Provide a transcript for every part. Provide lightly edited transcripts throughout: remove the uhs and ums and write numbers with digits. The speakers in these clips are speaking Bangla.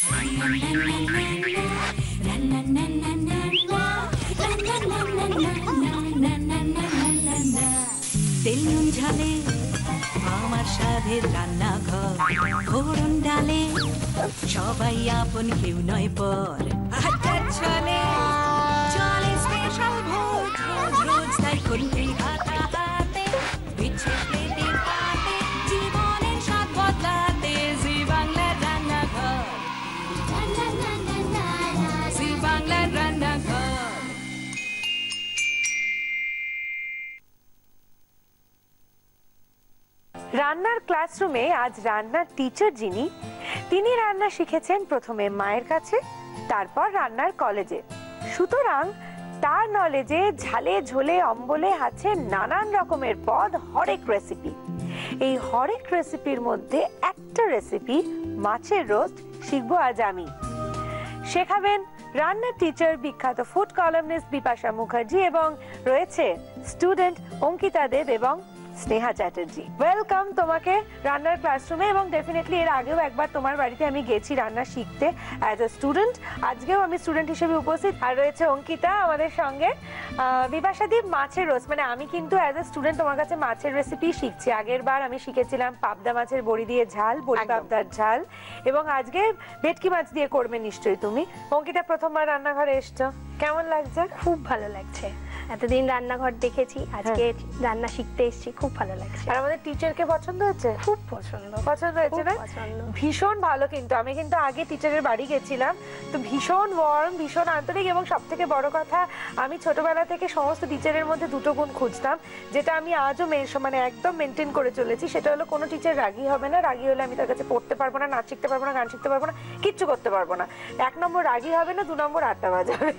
তেল নুন ঝালে আমার স্বাদের রান্নাঘর, ফোড়ন ডালে সবাই আপন, কেউ নয় পর। আড্ডার ছলে চলে স্পেশাল ভোজ, রোজ রোজ তাই খুন্তি হাতে বিচ্ছে প্লেটে পাতে, জীবনের স্বাদ বদলাতে জি বাংলার রান্নাঘর, জি বাংলার রান্নাঘর। রান্নার ক্লাসরুমে আজ রান্নার টিচার যিনি, তিনি রান্না শিখেছেন প্রথমে মায়ের কাছে, তারপর রান্নার কলেজে। সুতরাং তার নলেজে ঝালে ঝোলে অম্বলে আছে নানান রকমের পদ, হরেক রেসিপি। এই হরেক রেসিপির মধ্যে একটা রেসিপি মাছের রোস্ট শিখবো আজ আমি। শেখাবেন রান্নার টিচার, বিখ্যাত ফুড কলামনিস্ট বিপাশা মুখার্জি, এবং রয়েছে স্টুডেন্ট অঙ্কিতা দেব এবং স্নেহা চ্যাটার্জি। ওয়েলকাম তোমাকে রান্নার ক্লাসরুমে, এবং ডেফিনেটলি এর আগেও একবার তোমার বাড়িতে আমি গেছি রান্না শিখতে অ্যাজ এ স্টুডেন্ট। আজকেও আমি স্টুডেন্ট হিসেবে উপস্থিত। আর রয়েছে অঙ্কিতা আমাদের সঙ্গে। বিপাশাদি, মাছের রোস্ট, মানে আমি কিন্তু অ্যাজ এ স্টুডেন্ট তোমার কাছে মাছের রেসিপি শিখছি। আগের বার আমি শিখেছিলাম পাবদা মাছের বড়ি দিয়ে ঝাল, বড়ি পাবদার ঝাল, এবং আজকে ভেটকি মাছ দিয়ে করবে নিশ্চয়ই তুমি। অঙ্কিতা, প্রথমবার রান্নাঘরে এসছো, কেমন লাগছে? খুব ভালো লাগছে। এতদিন রান্নাঘর দেখেছি, আজকে রান্না শিখতে এসেছি, খুব ভালো লাগছে। আর আমাদের টিচারকে পছন্দ হচ্ছে? খুব পছন্দ হয়েছে না? ভীষণ ভালো। কিন্তু আমি কিন্তু আগে টিচারের বাড়ি গেছিলাম, তো ভীষণ ওয়ার্ম, ভীষণ আন্তরিক, এবং সব থেকে বড় কথা, আমি ছোটবেলা থেকে সমস্ত টিচারের মধ্যে দুটো গুণ খুঁজতাম, যেটা আমি আজও মানে একদম মেনটেন করে চলেছি। সেটা হলো কোনো টিচার রাগী হবে না। রাগী হলে আমি তার কাছে পড়তে পারবো না, নাচ শিখতে পারবো না, গান শিখতে পারবো না, কিচ্ছু করতে পারবো না। 1 নম্বর রাগী হবে না, 2 নম্বর আড্ডা বাজাবে।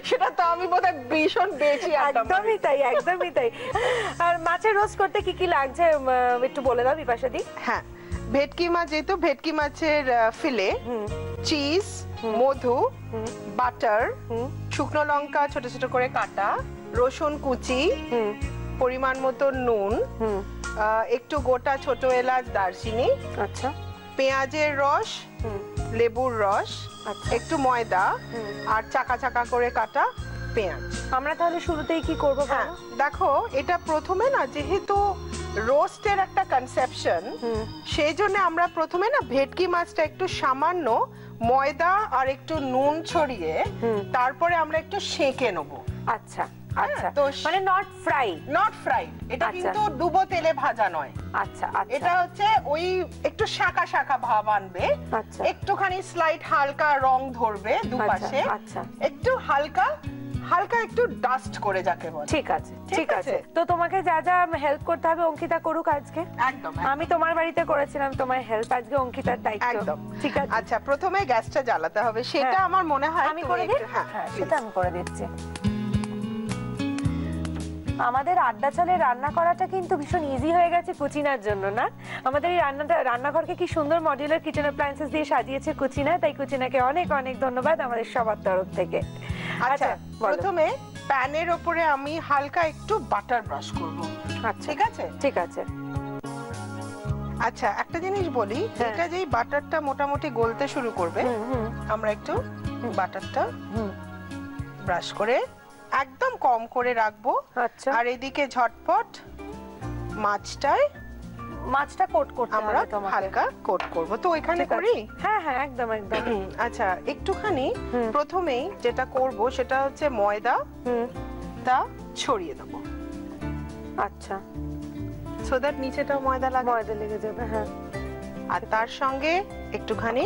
সেটা তো আমি বোধহয় ভীষণ বেশি। একদমই তাই, একদমই তাই। আর মাছের রোস্ট করতে কি কি লাগছে একটু বলে দাও বিপাশাদি। হ্যাঁ, ভেটকি মাছ, যেহেতু ভেটকি মাছের ফিলে, চিজ, মধু, বাটার, শুকনো লঙ্কা ছোট ছোট করে কাটা, রসুন কুচি, পরিমাণ মতো নুন, একটু গোটা ছোট এলাচ, দারচিনি, আচ্ছা, পেঁয়াজের রস, লেবুর রস, একটু ময়দা, আর চাকা চাকা করে কাটা পেঁয়াজ। আমরা তাহলে শুরুতেই কি করবো? হ্যাঁ, দেখো, এটা প্রথমে না, যেহেতু রোস্টের একটা কনসেপশন, সেই জন্য আমরা প্রথমে না ভেটকি মাছটা একটু সামান্য ময়দা আর একটু নুন ছড়িয়ে তারপরে আমরা একটু সেঁকে নেবো। আচ্ছা আচ্ছা, তো মানে নট ফ্রাইড, এটা কিন্তু ডুবো তেলে ভাজা নয়। আচ্ছা, এটা হচ্ছে ওই একটু শাঁকা শাঁকা ভাব আনবে, একটুখানি স্লাইট হালকা রং ধরবে দুপাশে, একটু হালকা হালকা একটু ডাস্ট করে যাকে বলে। ঠিক আছে, ঠিক আছে। তো তোমাকে যা যা হেল্প করতে হবে অঙ্কিতা করুক আজকে। একদম, আমি তোমার বাড়িতে করেছিলাম, তোমার হেল্প আজকে অঙ্কিতার দায়িত্ব। একদম, ঠিক আছে। আচ্ছা, প্রথমে গ্যাসটা জ্বালাতে হবে, সেটা আমার মনে হয় আমি করে দিই। হ্যাঁ, সেটা আমি করে দিচ্ছি। আমাদের আড্ডা চলে রান্না করাটা কিন্তু ভীষণ ইজি হয়ে গেছে কুচিনার জন্য, না? আমাদের এই রান্নাঘরকে কি সুন্দর মডিউলার কিচেন অ্যাপ্লায়েন্সেস দিয়ে সাজিয়েছে কুচিনা, তাই কুচিনাকে অনেক অনেক ধন্যবাদ আমাদের সবার তরফ থেকে। আচ্ছা, প্রথমে প্যানের উপরে আমি হালকা একটু বাটার ব্রাশ করব। আচ্ছা, ঠিক আছে, ঠিক আছে। আচ্ছা, একটা জিনিস বলি, এটা যেই বাটারটা মোটামুটি গলতে শুরু করবে, আমরা একটু বাটারটা ব্রাশ করে একদম কম করে রাখবো। আচ্ছা, আর এদিকে ঝটপট মাছটা কোট করতে আমরা হালকা কোট করব। তো এখানে করি? হ্যাঁ হ্যাঁ, একদম একদম। আচ্ছা, একটুখানি প্রথমেই যেটা করব সেটা হচ্ছে ময়দা তা ছড়িয়ে দেব। আচ্ছা, সো দ্যাট নিচেটাও ময়দা লেগে যাবে। হ্যাঁ, আর তার সঙ্গে একটুখানি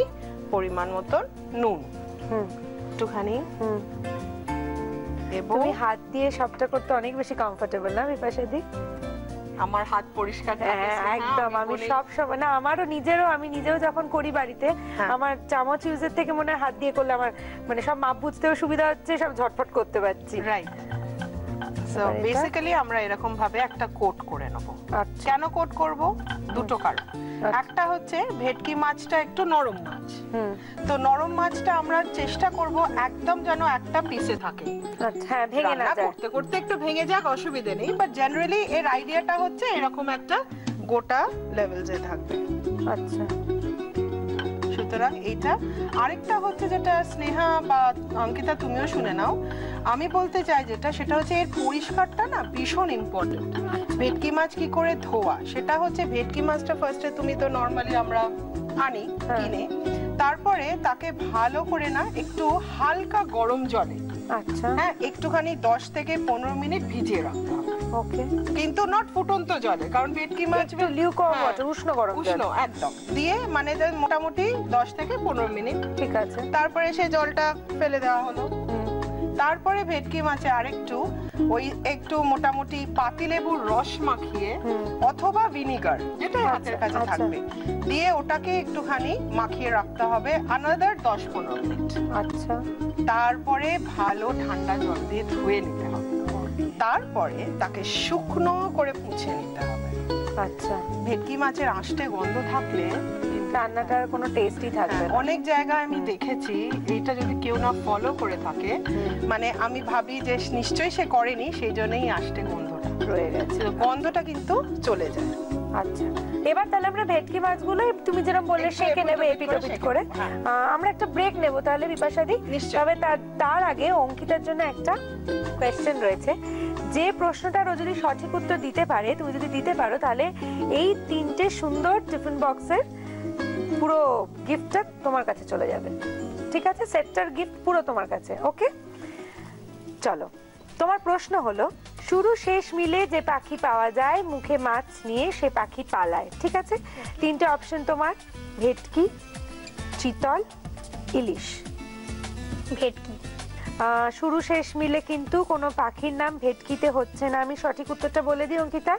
পরিমাণ মতো নুন, একটুখানি। তুমি হাত দিয়ে সবটা করতে অনেক বেশি কমফোর্টেবল, না বিপাশাদি? আমার হাত পরিষ্কার থাকে একদম। আমি সব সময় না, আমারও আমি নিজেও যখন করি বাড়িতে, আমার চামচ ইউজের থেকে মনে হয় হাত দিয়ে করলে আমার মানে সব মাপ বুঝতেও সুবিধা হচ্ছে, সব ঝটপট করতে পারছি। রাইট। সো বেসিক্যালি আমরা এরকম ভাবে একটা কোট করে নেব। কেন কোট করব? দুটো কারণ। একটা হচ্ছে ভেটকি মাছটা একটু নরম মাছ, তো নরম মাছটা আমরা চেষ্টা করব একদম যেন একটা পিসে থাকে। আচ্ছা, ভেঙে না যায়। করতে করতে একটু ভেঙে যাক, অসুবিধা নেই, বাট জেনারেলি এর আইডিয়াটা হচ্ছে এরকম একটা গোটা লেভেলসে থাকবে। আচ্ছা, সুতরাং এইটা আরেকটা হচ্ছে যেটা স্নেহা বা অঙ্কিতা তুমিও শুনে নাও, আমি বলতে চাই যেটা সেটা হচ্ছে এর পরিষ্কারটা না ভীষণ ইম্পর্টেন্ট। ভেটকি মাছ কি করে ধোয়া, সেটা হচ্ছে ভেটকি মাছটা ফার্স্টে তুমি তো নর্মালি আমরা আনি কিনে, তারপরে তাকে ভালো করে না একটু হালকা গরম জলে, আচ্ছা, হ্যাঁ একটুখানি 10 থেকে 15 মিনিট ভিজিয়ে রাখতে হবে। ওকে, কিন্তু নট ফুটন্ত জলে, কারণ ভেটকি মাছ একটু লিউকওয়ার্ম হ্যাঁ, ওয়াটার, উষ্ণ গরম উষ্ণ জল। একদম দিয়ে মানে মোটামুটি 10 থেকে 15 মিনিট, ঠিক আছে। তারপরে সেই জলটা ফেলে দেওয়া হলো। হুম, তারপরে ভেটকি মাছে আরেকটু ওই একটু মোটামুটি পাতিলেবুর রস মাখিয়ে অথবা ভিনিগার যেটা হাতের কাছে আচ্ছা। থাকবে দিয়ে ওটাকে একটুখানি মাখিয়ে রাখতে হবে আনাদার 10-15 মিনিট। আচ্ছা, তারপরে ভালো ঠান্ডা জল দিয়ে ধুয়ে নিতে হবে, তারপরে তাকে শুকনো করে পুছে নিতে হবে। আচ্ছা, ভেটকি মাছের আঁশটে গন্ধ থাকলে রান্নাটার কোনো টেস্টই থাকবে না। অনেক জায়গায় আমি দেখেছি এইটা যদি কেউ না ফলো করে থাকে, মানে আমি ভাবি যে নিশ্চয়ই সে করেনি, সেই জন্যই আঁশটে গন্ধটা রয়ে গেছে। তো গন্ধটা কিন্তু চলে যায়। আচ্ছা, এবার তাহলে আমরা ভেটকি মাছগুলো তুমি যেরকম বললে একটু সেকে নেবে এপিট এপিট ওপিট করে। হ্যাঁ। আমরা একটা ব্রেক নেব তাহলে বিপাশাদি। নিশ্চয়ই। তবে তার আগে অঙ্কিতার জন্য একটা কোয়েশ্চেন রয়েছে। যে প্রশ্নটার ও যদি সঠিক উত্তর দিতে পারে, তুমি যদি দিতে পারো, তাহলে এই 3টে সুন্দর টিফিন বক্সের পুরো গিফটটা তোমার কাছে চলে যাবে। ঠিক আছে, সেটটার গিফট পুরো তোমার কাছে। ওকে, চলো, তোমার প্রশ্ন হলো শুরু শেষ মিলে যে পাখি পাওয়া যায় মুখে মাছ নিয়ে সে পাখি পালায়। ঠিক আছে, 3টে অপশন তোমার, ভেটকি, চিতল, ইলিশ। ভেটকি। শুরু শেষ মিলে কিন্তু কোনো পাখির নাম ভেটকিতে হচ্ছে না। আমি সঠিক উত্তরটা বলে দিই অঙ্কিতা,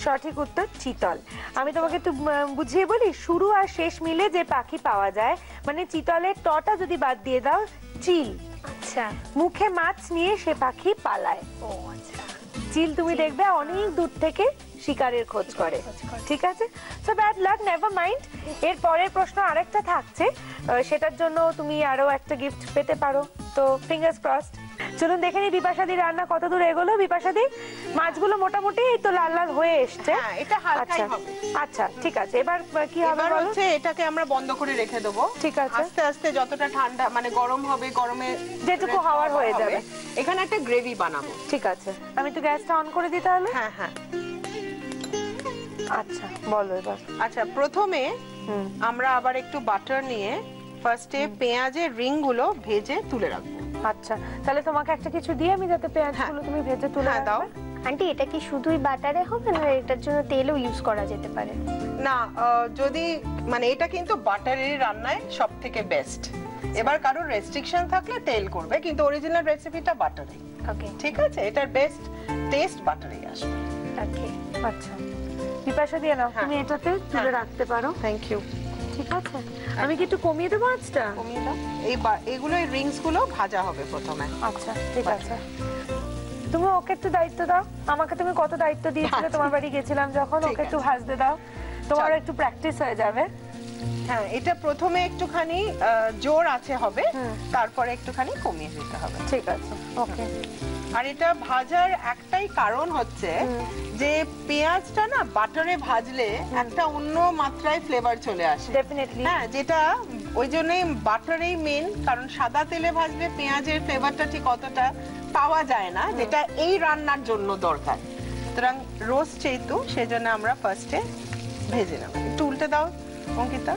সঠিক উত্তর চিতল। আমি তোমাকে একটু বুঝিয়ে বলি, শুরু আর শেষ মিলে যে পাখি পাওয়া যায়, মানে চিতলের টটা যদি বাদ দিয়ে দাও, চিল। আচ্ছা, মুখে মাছ নিয়ে সে পাখি পালায়। ও আচ্ছা, চিল তুমি দেখবে অনেক দূর থেকে শিকারের খোঁজ করে। ঠিক আছে, so bad luck, never mind. এর পরের প্রশ্ন আরেকটা থাকছে, সেটার জন্য তুমি আরো একটা গিফট পেতে পারো, তো ফিঙ্গার্স ক্রসড। চলুন দেখে নি বিপাশাদি রান্না কত দূর এগোলো। বিপাশাদি, মাছগুলো মোটামুটি এই তো লাল লাল হয়ে এসছে। হ্যাঁ, এটা হালকাই আচ্ছা হবে। আচ্ছা, ঠিক আছে, এবার কি হবে এবার বলো? হচ্ছে এটাকে আমরা বন্ধ করে রেখে দেবো। ঠিক আছে। আস্তে আস্তে যতটা ঠান্ডা মানে গরম হবে, গরমে যেটুকু হওয়ার হয়ে যাবে। এখানে একটা গ্রেভি বানাবো। ঠিক আছে, আমি তো গ্যাসটা অন করে দিই তাহলে। হ্যাঁ হ্যাঁ, আচ্ছা বলো এবার। আচ্ছা, প্রথমে আমরা আবার একটু বাটার নিয়ে ফার্স্টে পেঁয়াজের রিংগুলো ভেজে তুলে রাখবো। আচ্ছা, তাহলে তোমাকে একটা কিছু দিয়ে আমি যাতে পেঁয়াজগুলো তুমি ভেজে তুলে হ্যাঁ, দাও। রাখবে। আন্টি এটা কি শুধুই বাটারে হবে না এটার জন্য তেলও ইউজ করা যেতে পারে? না, যদি মানে এটা কিন্তু বাটারের রান্নায় সব থেকে বেস্ট। এবার কারোর রেস্ট্রিকশন থাকলে তেল করবে, কিন্তু অরিজিনাল রেসিপিটা বাটারে। ওকে, ঠিক আছে, এটার বেস্ট টেস্ট বাটারে আসবে। ওকে, আচ্ছা, বিপাশা দিয়ে নাও, তুমি এটাতে তুলে রাখতে পারো। Thank you. ঠিক আছে, আমি কি একটু কমিয়ে দেবো আঁচটা? কমিয়ে দাও। এইগুলো রিংস গুলো ভাজা হবে প্রথমে। আচ্ছা, ঠিক আছে। তুমি ওকে একটু দায়িত্ব দাও, আমাকে তুমি কত দায়িত্ব দিয়েছিলে তোমার বাড়ি গেছিলাম যখন। ঠিক ওকে একটু আছে। ভাজতে দাও, তোমার চলো। একটু প্র্যাকটিস হয়ে যাবে। হ্যাঁ, এটা প্রথমে একটুখানি জোর আছে হবে, তারপরে একটুখানি কমিয়ে দিতে হবে। ঠিক আছে, ওকে। আর এটা ভাজার একটাই কারণ হচ্ছে যে পেঁয়াজটা না বাটারে ভাজলে একটা অন্য মাত্রায় ফ্লেভার চলে আসে। ডেফিনেটলি। হ্যাঁ, যেটা ওই জন্যই বাটারেই মেন, কারণ সাদা তেলে ভাজলে পেঁয়াজের ফ্লেভারটা ঠিক অতটা পাওয়া যায় না, যেটা এই রান্নার জন্য দরকার। সুতরাং রোস্ট যেহেতু, সেজন্য আমরা ফার্স্টে ভেজে নেব। একটু উল্টে দাও অঙ্কিতা।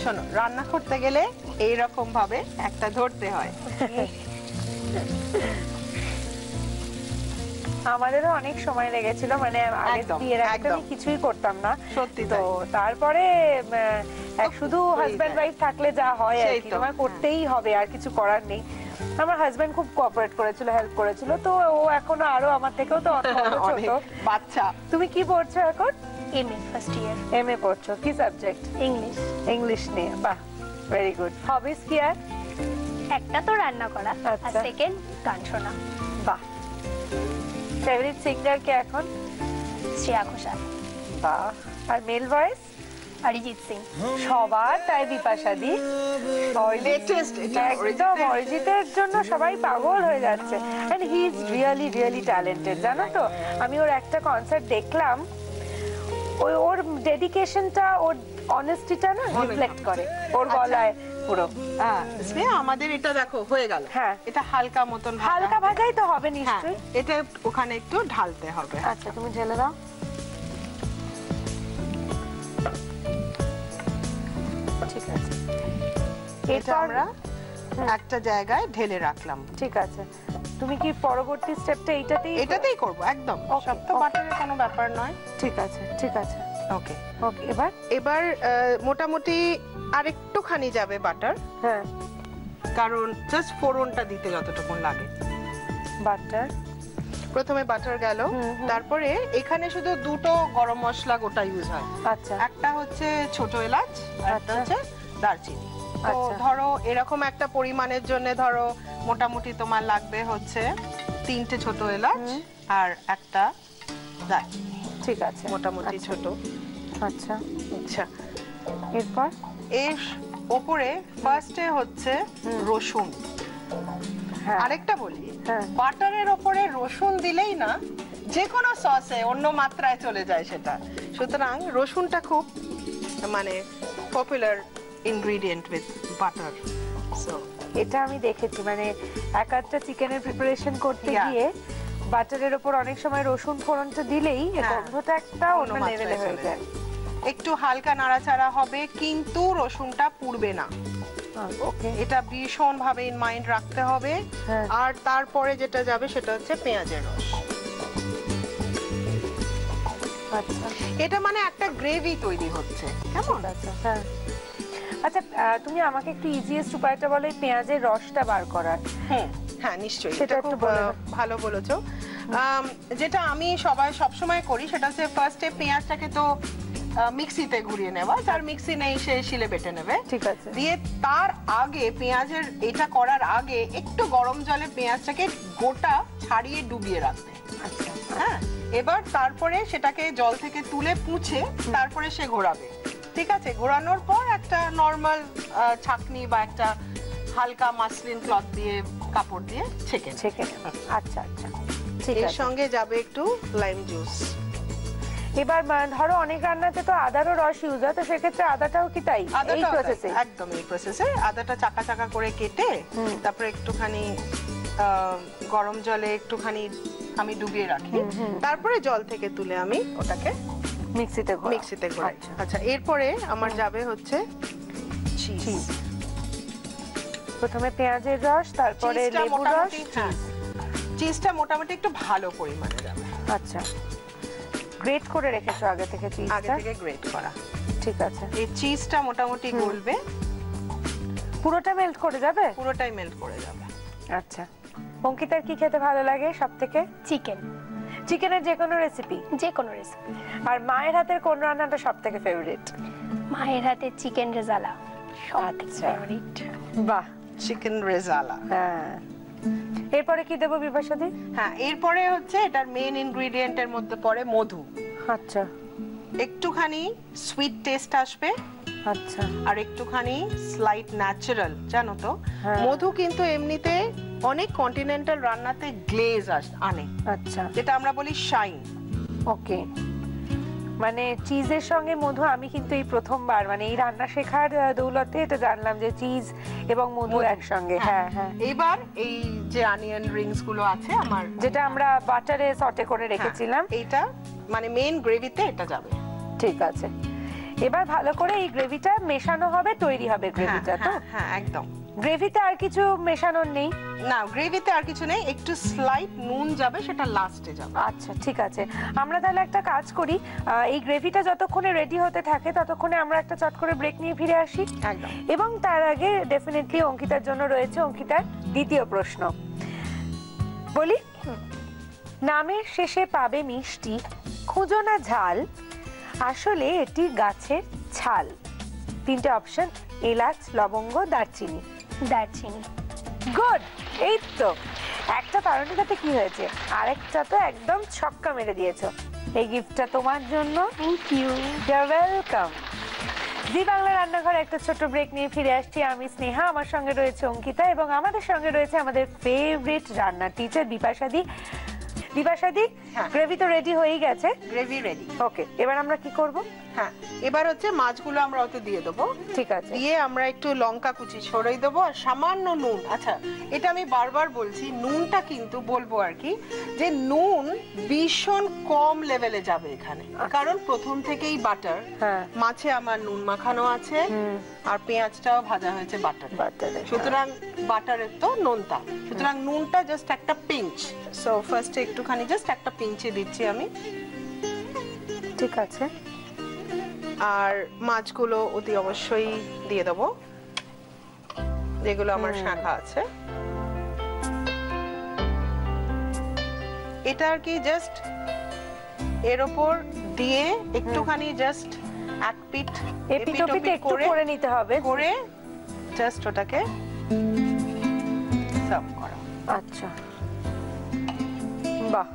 শোনো, রান্না করতে গেলে এইরকম ভাবে একটা ধরতে হয়। আমাদেরও অনেক সময় লেগেছিল, মানে আগে একদম, বিয়ের আগে তো একদম। আমি কিছুই করতাম না। সত্যি তো তাই। তারপরে শুধু হয়ে হাজব্যান্ড যায়। ওয়াইফ থাকলে যা হয় আর সেই কি, তো। তোমার করতেই হবে, আর কিছু করার নেই। আমার হাজব্যান্ড খুব কোঅপারেট করেছিল, হেল্প করেছিল, তো ও এখনো আরো আমার থেকেও তো অনেক ছোট। বাচ্চা। তুমি কি পড়ছো এখন? এমএ ফার্স্ট ইয়ার, এমএ পড়ছো, কি সাবজেক্ট? ইংলিশ। ইংলিশ নিয়ে, বাহ, ভেরি গুড। হবিস কি আর? একটা তো রান্না করা, আর আচ্ছা। সেকেন্ড গান শোনা। বাহ। ফেভারিট সিঙ্গার কে এখন? শ্রেয়া ঘোষাল। বাহ। আর মেল ভয়েস? অরিজিৎ সিং। সবার তাই বিপাশাদি। Latest এটা, একদম অরিজিতের জন্য সবাই পাগল হয়ে যাচ্ছে। And he is really really talented, জানো তো? আমি ওর একটা কনসার্ট দেখলাম, ও ওর ডেডিকেশনটা, ওর অনেস্টিটা না রিফ্লেক্ট করে ওর গলায় পুরো। হ্যাঁ স্নেহা, আমাদের এটা দেখো হয়ে গেল। হ্যাঁ, এটা হালকা মতন হালকা ভাজাই তো হবে নিশ্চয়ই। এটা ওখানে একটু ঢালতে হবে। আচ্ছা, তুমি ঢেলে দাও। ঠিক আছে, এটা আমরা একটা জায়গায় ঢেলে রাখলাম। ঠিক আছে, তুমি কি পরবর্তী স্টেপটা এটাতেই করব? একদম, সব তো বাটারের কোনো ব্যাপার নয়। ঠিক আছে, ঠিক আছে, ওকে ওকে। এবার মোটামুটি আরেকটুখানি যাবে বাটার। হ্যাঁ, কারণ জাস্ট ফোড়নটা দিতে যতটুকু লাগে। বাটার, প্রথমে বাটার গেল, তারপরে এখানে শুধু দুটো গরম মশলা গোটা ইউজ হয়। আচ্ছা, একটা হচ্ছে ছোট এলাচ, একটা হচ্ছে দারচিনি। তো আচ্ছা। ধরো এরকম একটা পরিমাণের জন্য ধরো মোটামুটি তোমার লাগবে হচ্ছে 3টে ছোট এলাচ আর একটা দারচিনি। ঠিক আছে, মোটামুটি ছোট। আচ্ছা আচ্ছা, এরপর এর ওপরে ফার্স্টে হচ্ছে রসুন। হ্যাঁ, আরেকটা বলি, হ্যাঁ। বাটারের ওপরে রসুন দিলেই না যে কোনো সসে অন্য মাত্রায় চলে যায় সেটা। সুতরাং রসুনটা খুব মানে popular ingredient with butter. So এটা আমি দেখেছি, মানে এক একটা চিকেনের প্রিপারেশন করতে Yeah. গিয়ে বাটারের উপর অনেক সময় রসুন ফোড়নটা দিলেই এই হ্যাঁ, গন্ধটা একটা অন্য মাত্রায় লেভেলে হয়ে চলে যায়। একটু হালকা নাড়াচাড়া হবে, কিন্তু রসুনটা পুড়বে না। ওকে, এটা ভীষণ ভাবে ইন মাইন্ড রাখতে হবে। হ্যাঁ। আর তারপরে যেটা যাবে সেটা হচ্ছে পেঁয়াজের রস। আচ্ছা, এটা মানে একটা গ্রেভি তৈরি হচ্ছে, কেমন? আচ্ছা, হ্যাঁ। আচ্ছা, তুমি আমাকে একটু ইজিয়েস্ট উপায়টা বলো এই পেঁয়াজের রসটা বার করার। হ্যাঁ নিশ্চয়ই, সেটা এটা একটু খুব বলে দাও। ভালো বলেছো। যেটা আমি সবসময় করি সেটা হচ্ছে ফার্স্টে পেঁয়াজটাকে তো মিক্সিতে ঘুরিয়ে নেওয়া, যার মিক্সি নেই সে শিলে বেটে নেবে। ঠিক আছে, দিয়ে তার আগে পেঁয়াজের এটা করার আগে একটু গরম জলে পেঁয়াজটাকে গোটা ছাড়িয়ে ডুবিয়ে রাখবে। আচ্ছা, হ্যাঁ, এবার তারপরে সেটাকে জল থেকে তুলে পুছে তারপরে সে ঘোরাবে। ঠিক আছে, ঘোরানোর পর একটা নরমাল ছাঁকনি বা একটা হালকা মাসলিন ক্লথ দিয়ে কাপড় দিয়ে ছেঁকে নেবে। আচ্ছা, আচ্ছা, ঠিক এর আছে। সঙ্গে যাবে একটু লাইম জুস। এবার ধরো অনেক রান্নাতে তো আদারও রস ইউজ হয়, তো সেক্ষেত্রে আদাটাও কি তাই এই প্রসেসে? একদম এই প্রসেসে আদাটা চাকা চাকা করে কেটে তারপরে একটুখানি গরম জলে একটুখানি আমি ডুবিয়ে রাখি, তারপরে জল থেকে তুলে আমি ওটাকে মিক্সিতে ঘোরাই। আচ্ছা, এরপরে আমার যাবে হচ্ছে চিজ। প্রথমে পেঁয়াজের রস, তারপরে লেবুর রস। চিজটা মোটামুটি একটু ভালো পরিমাণে যাবে। আচ্ছা, গ্রেট করে রেখেছো আগে থেকে চিজটা? আগে থেকে গ্রেট করা। ঠিক আছে, এই চিজটা মোটামুটি গলবে, পুরোটা মেল্ট করে যাবে? পুরোটাই মেল্ট করে যাবে। আচ্ছা, অঙ্কিতার কি খেতে ভালো লাগে সবথেকে? চিকেন, চিকেনের যে কোনো রেসিপি? যে কোনো রেসিপি। আর মায়ের হাতের কোন রান্নাটা সবথেকে ফেভারিট? মায়ের হাতে চিকেন রেজালা সবথেকে আচ্ছা। ফেভারিট। বাহ, চিকেন রেজালা। হ্যাঁ। এরপরে কি দেবো বিপাশাদি? হ্যাঁ, এরপরে হচ্ছে এটার মেইন ইনগ্রেডিয়েন্টের মধ্যে পড়ে মধু। আচ্ছা, একটুখানি সুইট টেস্ট আসবে, আচ্ছা, আর একটুখানি স্লাইট ন্যাচারাল। জানো তো হ্যাঁ। মধু কিন্তু এমনিতে অনেক কন্টিনেন্টাল রান্নাতে গ্লেজ আনে, আচ্ছা, যেটা আমরা বলি শাইন। ওকে, মানে চিজের সঙ্গে মধু আমি কিন্তু এই প্রথমবার মানে এই রান্না শেখার দৌলতে এটা জানলাম যে চিজ এবং মধু একসঙ্গে। হ্যাঁ, হ্যাঁ। এবার এই যে অনিয়ন রিংস গুলো আছে আমার, যেটা আমরা বাটারে সটে করে রেখেছিলাম, এইটা মানে মেইন গ্রেভিতে এটা যাবে। ঠিক আছে, এবার ভালো করে এই গ্রেভিটা মেশানো হবে, তৈরি হবে গ্রেভিটা। তো হ্যাঁ একদম। গ্রেভিতে আর কিছু মেশানোর নেই? না, গ্রেভিতে আর কিছু নেই, একটু স্লাইট নুন যাবে, সেটা লাস্টে যাবে। আচ্ছা, ঠিক আছে। আমরা তাহলে একটা কাজ করি, এই গ্রেভিটা যতক্ষণে রেডি হতে থাকে ততক্ষণে আমরা একটা চট করে ব্রেক নিয়ে ফিরে আসি। একদম। এবং তার আগে ডেফিনেটলি অঙ্কিতার জন্য রয়েছে অঙ্কিতার দ্বিতীয় প্রশ্ন। বলি, নামের শেষে পাবে মিষ্টি, খুঁজো না ঝাল, আসলে এটি গাছের ছাল। তিনটে অপশন: এলাচ, লবঙ্গ, দারচিনি। দারচিনি। গুড, এই তো একটা পারণিকাতে কি হয়েছে, আরেকটা তো একদম ছক্কা মেরে দিয়েছো। এই গিফটটা তোমার জন্য। Thank you. You are welcome. Zee Bangla রান্নাঘরে একটা ছোট্ট ব্রেক নিয়ে ফিরে আসছি। আমি স্নেহা, আমার সঙ্গে রয়েছে অঙ্কিতা এবং আমাদের সঙ্গে রয়েছে আমাদের ফেভারিট রান্নার টিচার বিপাশাদি। বিপাশাদি হ্যাঁ। গ্রেভি তো রেডি হয়েই গেছে। Gravy ready. ওকে, এবার আমরা কি করব? হ্যাঁ, এবার হচ্ছে মাছগুলো আমরা ওতে দিয়ে দেবো। ঠিক আছে। দিয়ে আমরা একটু লঙ্কা কুচি ছড়িয়ে দেবো আর সামান্য নুন। আচ্ছা, এটা আমি বারবার বলছি, নুনটা কিন্তু বলবো আর কি, যে নুন ভীষণ কম লেভেলে যাবে এখানে, কারণ প্রথম থেকেই বাটার, হ্যাঁ। মাছে আমার নুন মাখানো আছে আর পেঁয়াজটাও ভাজা হয়েছে বাটারে, বাটারে, সুতরাং বাটারের তো নোনতা, সুতরাং নুনটা জাস্ট একটা পিঞ্চ। সো ফার্স্টে একটুখানি জাস্ট একটা পিঞ্চে দিচ্ছি আমি। ঠিক আছে। আর মাছগুলো অতি অবশ্যই দিয়ে দেবো, যেগুলো আমার শাঁখা আছে। এটা আর কি জাস্ট এর উপর দিয়ে একটুখানি জাস্ট এক পিঠ এপিটোপিট একটু করে নিতে হবে, করে জাস্ট ওটাকে সার্ভ করা। আচ্ছা, বাহ,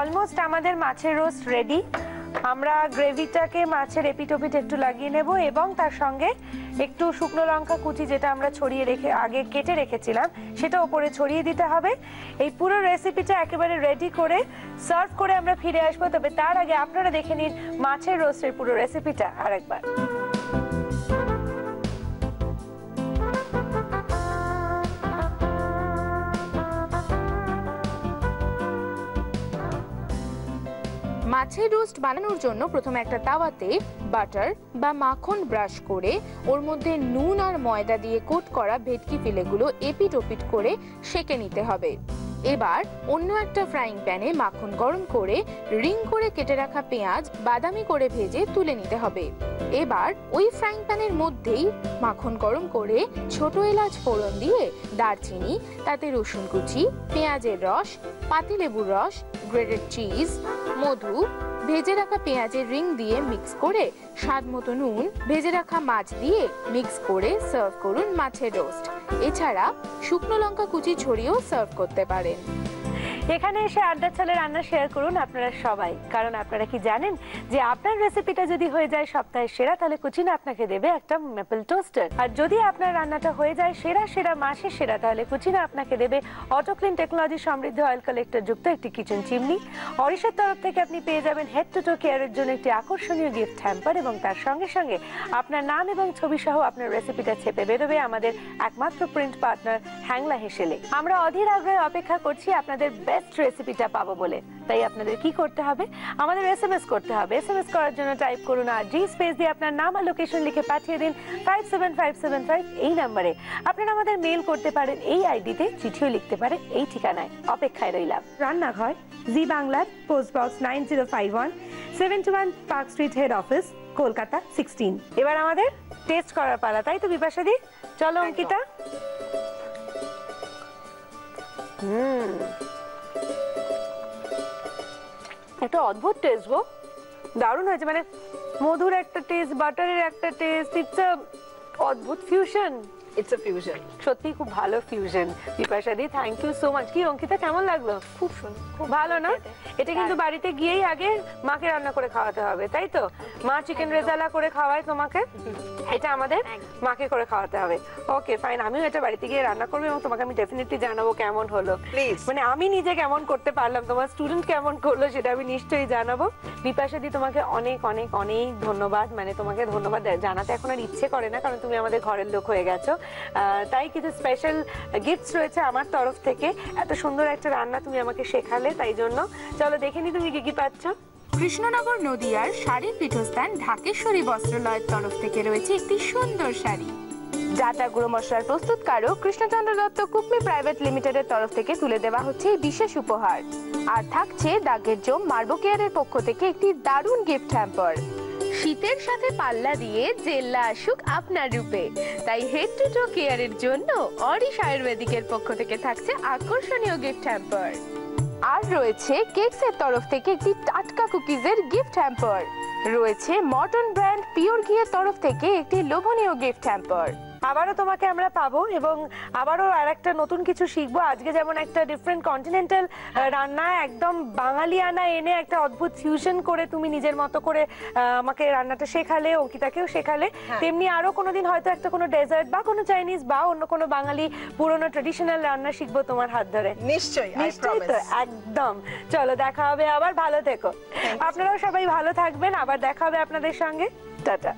অলমোস্ট আমাদের মাছের রোস্ট রেডি। আমরা গ্রেভিটাকে মাছের এপিটোপিট একটু লাগিয়ে নেব এবং তার সঙ্গে একটু শুকনো লঙ্কা কুচি, যেটা আমরা ছড়িয়ে রেখে আগে কেটে রেখেছিলাম, সেটা উপরে ছড়িয়ে দিতে হবে। এই পুরো রেসিপিটা একেবারে রেডি করে সার্ভ করে আমরা ফিরে আসবো। তবে তার আগে আপনারা দেখে নিন মাছের রোস্টের পুরো রেসিপিটা আরেকবার। মাছের রোস্ট বানানোর জন্য প্রথমে একটা তাওয়াতে বাটার বা মাখন ব্রাশ করে ওর মধ্যে নুন আর ময়দা দিয়ে কোট করা ভেটকি ফিলেগুলো এপিট ওপিট করে সেঁকে নিতে হবে। এবার অন্য একটা ফ্রাইং প্যানে মাখন গরম করে রিং করে কেটে রাখা পেঁয়াজ বাদামি করে ভেজে তুলে নিতে হবে। এবার ওই ফ্রাইং প্যানের মধ্যেই মাখন গরম করে ছোট এলাচ ফোড়ন দিয়ে দারচিনি, তাতে রসুন কুচি, পেঁয়াজের রস, পাতিলেবুর রস, গ্রেটেড চিজ, মধু, ভেজে রাখা পেঁয়াজের রিং দিয়ে মিক্স করে স্বাদ মতো নুন, ভেজে রাখা মাছ দিয়ে মিক্স করে সার্ভ করুন মাছের রোস্ট। এছাড়া শুকনো লঙ্কা কুচি ছড়িয়েও সার্ভ করতে পারেন। এখানে এসে আড্ডা চালে রান্না শেয়ার করুন আপনারা সবাই, কারণ আপনারা কি জানেন যে আপনার রেসিপিটা যদি হয়ে যায় সপ্তাহের সেরা, তাহলে কুচিনা আপনাকে দেবে একটা মেপল টোস্টার। আর যদি আপনার রান্নাটা হয়ে যায় সেরা মাসের সেরা, তাহলে কুচিনা আপনাকে দেবে অটোক্লিন টেকনোলজি সমৃদ্ধ অয়েল কালেক্টর যুক্ত একটি কিচেন চিমনি। অরিশের তরফ থেকে আপনি পেয়ে যাবেন হেড টু টো কেয়ারের জন্য একটি আকর্ষণীয় গিফট হ্যাম্পার, এবং তার সঙ্গে সঙ্গে আপনার নাম এবং ছবি সহ আপনার রেসিপিটা ছেপে বেরোবে আমাদের একমাত্র প্রিন্ট পার্টনার হ্যাংলা হেসেলে। আমরা অধীর আগ্রহে অপেক্ষা করছি আপনাদের বেস্ট রেসিপিটা পাবো বলে। তাই আপনাদের কি করতে হবে, আমাদের এসএমএস করতে হবে। এসএমএস করার জন্য টাইপ করুন RG স্পেস দিয়ে আপনার নাম আর লোকেশন লিখে পাঠিয়ে দিন 57575 এই নম্বরে। আপনারা আমাদের মেইল করতে পারেন এই আইডিতে, চিঠিও লিখতে পারেন এই ঠিকানায়। অপেক্ষায় রইলাম। রান্নাঘর, জি বাংলার, post box 9051, 71 park street, head office, Kolkata 16। এবার আমাদের টেস্ট করার পালা, তাই তো বিপাশাদি? চলো অঙ্কিতা। একটা অদ্ভুত টেস্ট গো, দারুণ হয়েছে। মানে মধুর একটা টেস্ট, বাটারের একটা টেস্ট, ইটস আ অদ্ভুত ফিউশন। ইটস আ ফিউশন, সত্যি খুব ভালো ফিউশন। বিপাশাদি থ্যাংক ইউ সো মাচ। কি অঙ্কিতা, কেমন লাগলো? খুব সুন্দর, খুব ভালো না? এটা কিন্তু বাড়িতে গিয়েই আগে মাকে রান্না করে খাওয়াতে হবে, তাই তো? মা চিকেন রেজালা করে খাওয়ায় তোমাকে, এটা আমাদের মাকে করে খাওয়াতে হবে। ওকে ফাইন, আমিও এটা বাড়িতে গিয়ে রান্না করবো এবং তোমাকে আমি ডেফিনেটলি জানাবো কেমন হলো। প্লিজ। মানে আমি নিজে কেমন করতে পারলাম, তোমার স্টুডেন্ট কেমন করলো সেটা আমি নিশ্চয়ই জানাবো। বিপাশাদি তোমাকে অনেক অনেক অনেক ধন্যবাদ। মানে তোমাকে ধন্যবাদ জানাতে এখন আর ইচ্ছে করে না, কারণ তুমি আমাদের ঘরের লোক হয়ে গেছো। তাই কিছু স্পেশাল গিফটস রয়েছে আমার তরফ থেকে। এত সুন্দর একটা রান্না তুমি আমাকে শেখালে, তাই জন্য চলো দেখে নি তুমি কি কি পাচ্ছ। কৃষ্ণনগর নদিয়ার শাড়ির পীঠস্থান ঢাকেশ্বরী বস্ত্রালয়ের তরফ থেকে রয়েছে একটি সুন্দর শাড়ি। জাটা গুঁড়ো মশলার প্রস্তুতকারক কৃষ্ণচন্দ্র দত্ত কুকমি প্রাইভেট লিমিটেডের তরফ থেকে তুলে দেওয়া হচ্ছে এই বিশেষ উপহার। আর থাকছে দাগের জম মার্বো কেয়ারের পক্ষ থেকে একটি দারুণ গিফট হ্যাম্পার। শীতের সাথে পাল্লা দিয়ে জেল্লা আসুক আপনার রূপে, তাই হেড টু টো কেয়ারের জন্য অরিশ আয়ুর্বেদিকের পক্ষ থেকে থাকছে আকর্ষণীয় গিফট হ্যাম্পার। আর রয়েছে কেকসের তরফ থেকে একটি টাটকা কুকিজের গিফট হ্যাম্পার। রয়েছে মর্টন ব্র্যান্ড পিওর ঘিয়ের তরফ থেকে একটি লোভনীয় গিফট হ্যাম্পার। আবারও তোমাকে আমরা পাবো এবং আবারও আর একটা নতুন কিছু শিখবো। আজকে যেমন একটা ডিফারেন্ট কন্টিনেন্টাল রান্না, একদম বাঙালিয়ানা এনে একটা অদ্ভুত ফিউশন করে তুমি নিজের মতো করে আমাকে রান্নাটা শেখালে, অঙ্কিতাকেও শেখালে, তেমনি আরো কোনোদিন হয়তো একটা কোনো ডেজার্ট বা কোনো চাইনিজ বা অন্য কোনো বাঙালি পুরনো ট্রেডিশনাল রান্না শিখবো তোমার হাত ধরে। নিশ্চয়ই, I নিশ্চয়ই তো, promise. একদম। চলো দেখা হবে আবার, ভালো থেকো। আপনারাও সবাই ভালো থাকবেন, আবার দেখা হবে আপনাদের সঙ্গে। টাটা।